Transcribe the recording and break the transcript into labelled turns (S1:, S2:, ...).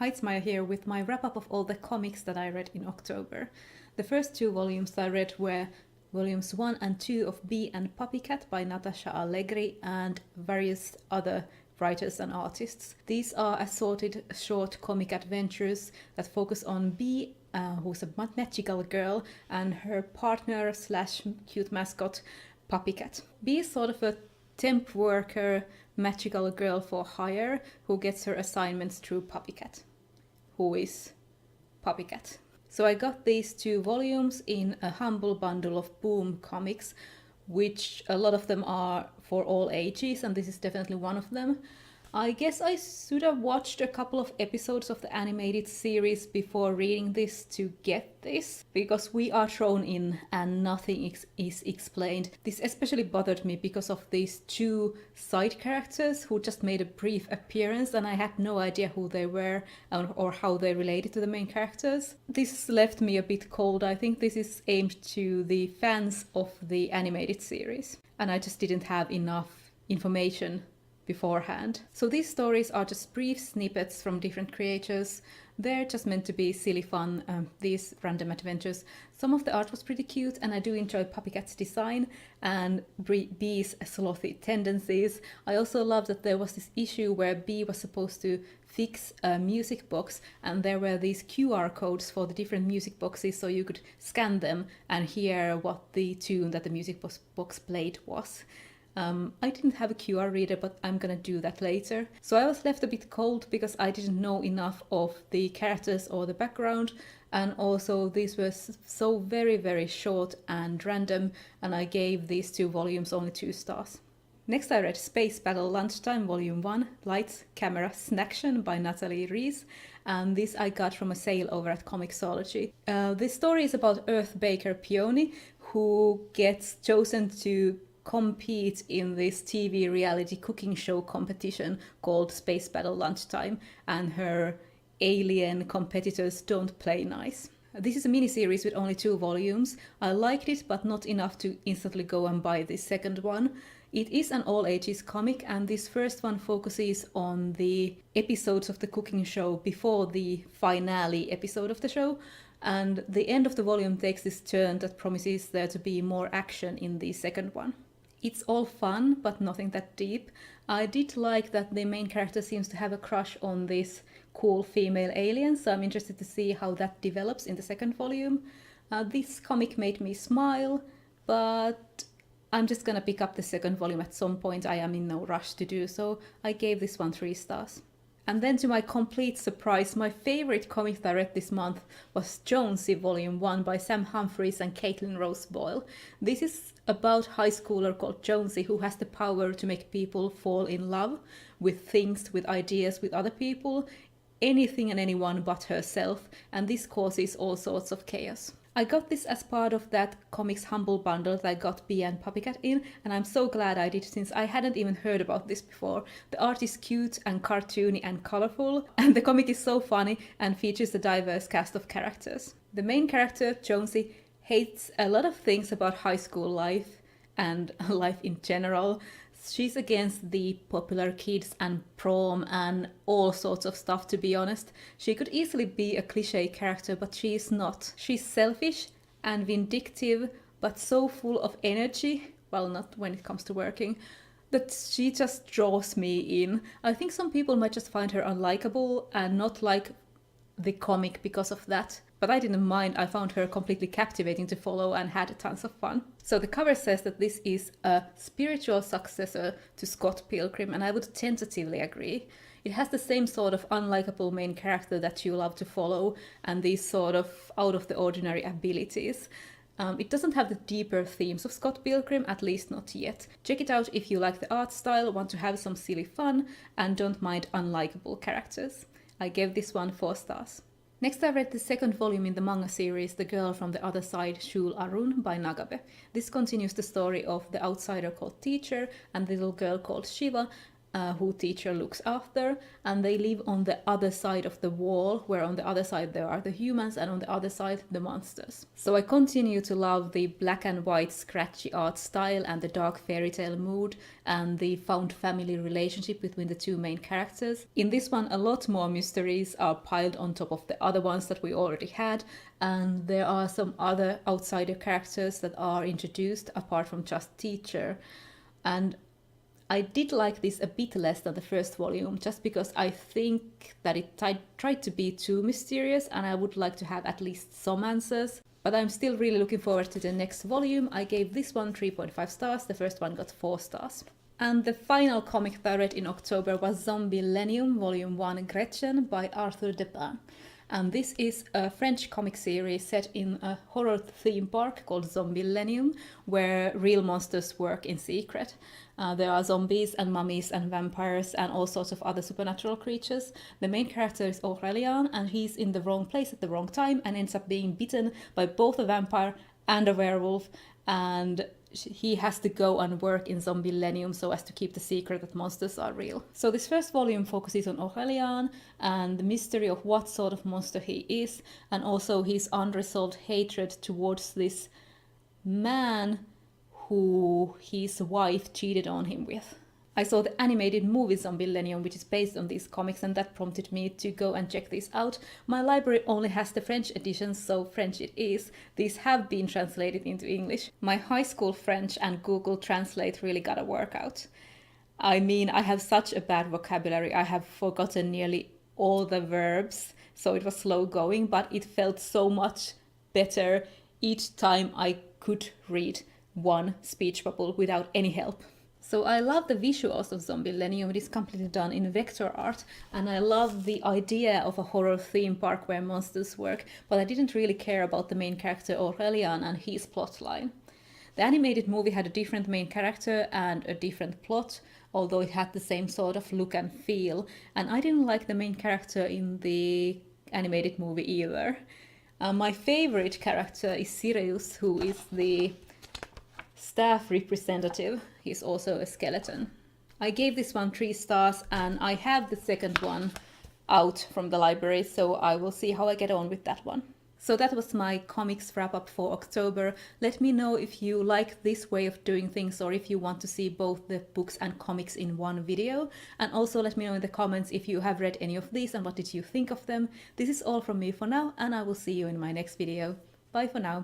S1: Hi, it's Maija here with my wrap-up of all the comics that I read in October. The first two volumes I read were volumes 1 and 2 of Bee and Puppycat by Natasha Allegri and various other writers and artists. These are assorted short comic adventures that focus on Bee, who's a magical girl, and her partner slash cute mascot, Puppycat. Bee is sort of a temp worker, magical girl for hire who gets her assignments through Puppycat, who is Puppycat. So I got these two volumes in a humble bundle of Boom comics, which a lot of them are for all ages, and this is definitely one of them. I guess I should have watched a couple of episodes of the animated series before reading this to get this, because we are thrown in and nothing is explained. This especially bothered me because of these two side characters who just made a brief appearance and I had no idea who they were or how they related to the main characters. This left me a bit cold. I think this is aimed to the fans of the animated series, and I just didn't have enough information beforehand. So these stories are just brief snippets from different creators. They're just meant to be silly fun, these random adventures. Some of the art was pretty cute and I do enjoy Puppycat's design and Bee's slothy tendencies. I also love that there was this issue where Bee was supposed to fix a music box and there were these QR codes for the different music boxes so you could scan them and hear what the tune that the music box played was. I didn't have a QR reader, but I'm gonna do that later. So I was left a bit cold because I didn't know enough of the characters or the background, and also these were so very, very short and random, and I gave these two volumes only 2 stars. Next I read Space Battle Lunchtime Volume 1, Lights, Camera, Snaction by Natalie Rees, and this I got from a sale over at Comixology. This story is about Earth Baker Peony, who gets chosen to compete in this TV reality cooking show competition called Space Battle Lunchtime, and her alien competitors don't play nice. This is a miniseries with only 2 volumes. I liked it, but not enough to instantly go and buy the second one. It is an all-ages comic, and this first one focuses on the episodes of the cooking show before the finale episode of the show, and the end of the volume takes this turn that promises there to be more action in the second one. It's all fun, but nothing that deep. I did like that the main character seems to have a crush on this cool female alien, so I'm interested to see how that develops in the second volume. This comic made me smile, but I'm just gonna pick up the second volume at some point. I am in no rush to do so. I gave this one 3 stars. And then to my complete surprise, my favorite comic that I read this month was Jonesy Volume 1 by Sam Humphries and Caitlin Rose Boyle. This is about a high schooler called Jonesy who has the power to make people fall in love with things, with ideas, with other people, anything and anyone but herself, and this causes all sorts of chaos. I got this as part of that comics humble bundle that I got Bee and Puppycat in, and I'm so glad I did since I hadn't even heard about this before. The art is cute and cartoony and colorful, and the comic is so funny and features a diverse cast of characters. The main character, Jonesy, hates a lot of things about high school life and life in general. She's against the popular kids and prom and all sorts of stuff, to be honest. She could easily be a cliche character, but she is not. She's selfish and vindictive, but so full of energy, well, not when it comes to working, that she just draws me in. I think some people might just find her unlikable and not like the comic because of that. But I didn't mind. I found her completely captivating to follow and had tons of fun. So the cover says that this is a spiritual successor to Scott Pilgrim, and I would tentatively agree. It has the same sort of unlikable main character that you love to follow and these sort of out-of-the-ordinary abilities. It doesn't have the deeper themes of Scott Pilgrim, at least not yet. Check it out if you like the art style, want to have some silly fun, and don't mind unlikable characters. I gave this one 4 stars. Next I read the second volume in the manga series The Girl from the Other Side, Shul Arun by Nagabe. This continues the story of the outsider called Teacher and the little girl called Shiva, who teacher looks after, and they live on the other side of the wall, where on the other side there are the humans and on the other side the monsters. So I continue to love the black and white scratchy art style and the dark fairy tale mood and the found family relationship between the two main characters. In this one, a lot more mysteries are piled on top of the other ones that we already had, and there are some other outsider characters that are introduced apart from just teacher. And I did like this a bit less than the first volume, just because I think that it tried to be too mysterious and I would like to have at least some answers. But I'm still really looking forward to the next volume. I gave this one 3.5 stars, the first one got 4 stars. And the final comic that I read in October was Zombillénium, Volume 1, Gretchen by Arthur Depin. And this is a French comic series set in a horror theme park called Zombillénium, where real monsters work in secret. There are zombies and mummies and vampires and all sorts of other supernatural creatures. The main character is Aurelian, and he's in the wrong place at the wrong time and ends up being bitten by both a vampire and a werewolf, and he has to go and work in Zombillénium so as to keep the secret that monsters are real. So this first volume focuses on Aurelian and the mystery of what sort of monster he is, and also his unresolved hatred towards this man who his wife cheated on him with. I saw the animated movie Zombillénium, which is based on these comics, and that prompted me to go and check this out. My library only has the French editions, so French it is. These have been translated into English. My high school French and Google Translate really got a workout. I mean, I have such a bad vocabulary. I have forgotten nearly all the verbs, so it was slow going, but it felt so much better each time I could read one speech bubble without any help. So I love the visuals of Zombillénium. It is completely done in vector art, and I love the idea of a horror theme park where monsters work, but I didn't really care about the main character Aurelian and his plotline. The animated movie had a different main character and a different plot, although it had the same sort of look and feel, and I didn't like the main character in the animated movie either. My favorite character is Sirius, who is the staff representative. He's also a skeleton. I gave this one 3 stars, and I have the second one out from the library, so I will see how I get on with that one. So that was my comics wrap up for October. Let me know if you like this way of doing things, or if you want to see both the books and comics in one video. And also let me know in the comments if you have read any of these and what did you think of them. This is all from me for now, and I will see you in my next video. Bye for now.